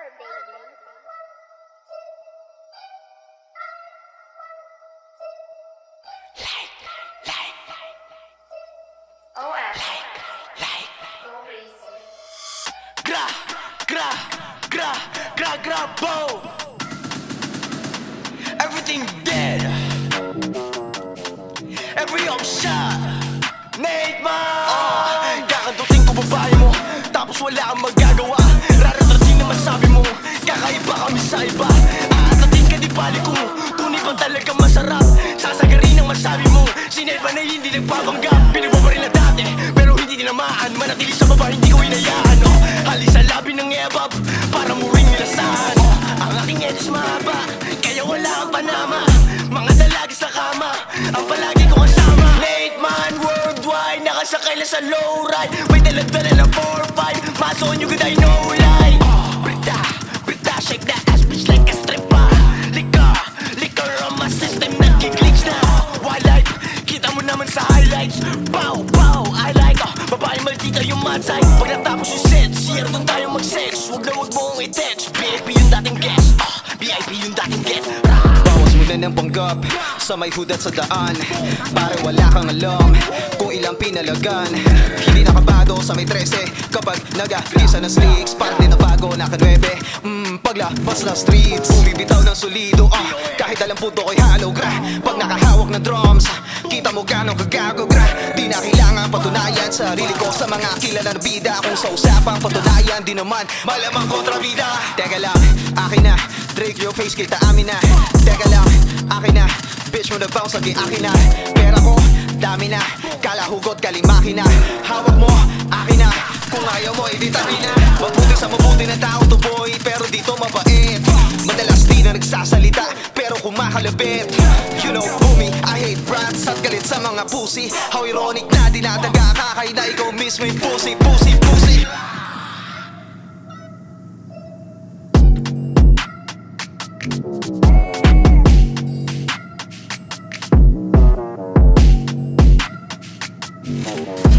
baby. OF. Go crazy. Boom. Everything dead. Every young shot. Nate man. Kakantutin ko babae mo, tapos wala kang magagawa. Raratratin na masabi mo, kakaiba kami sa iba. Aatatin ka di bali ko, tunay bang talagang masarap. Sasagarin ang masabi mo, si Nate man ay hindi nagpapanggap. Pinagbabaril na dati, pero hindi tinamaan. Manatili sa baba, hindi ko inayaan. Hali sa labi ng ebab, para muring nilasahan. Ang aking edges mahaba, kaya wala kang panama. Mga dalaga sa kama, ang palagi ko kasama. Nate man worldwide, nakasakay lang sa lowride. May daladala ng 4-5, maso nyo good I know lie. Brita, shake that ass bitch like a stripper. Liquor on my system, nagkiglitch na. Wildlife, kita mo naman sa highlights. Pow, I like babae maldita yung mad side. Pag natapos yung set, siya doon tayo mag-sex. Huwag na huwag mo kong i-text, VIP yung dating guest, VIP yung dating get. Bawas mo na ng panggap sa may hudat sa daan. Pare wala kang alam kung ilang pinalagan. Hindi nakabado sa may 13 kapag nag-agisa ng slicks. Parang di na bago, naka-9 paglabas ng streets. Bumibitaw ng solido, kahit alam puto ko'y halo gra. Pag nakahawak ng drums, kita mo gano'ng kagago gra. Di na kailangan patunayan sarili ko sa mga kilala na bida. Kung sa usapang patunayan, di naman malamang kontrabida. Teka lang, akin na, Drake your face, kita amin na. Teka lang, akin na, bitch mo nag-bounce, lagi akin na. Pera ko, dami na, kala hugot, kalimaki na. Hawak mo, akin na, kung ayaw mo, ititabi na. Mabuti sa mabuti na tao to boy, pero dito mabait. Madalas di na nagsasalita, pero kumakalabit. You know, homie, I hate brats at galit sa mga pussy. How ironic na dinadaga ka, kaya na ikaw mismo yung pussy. Thank you.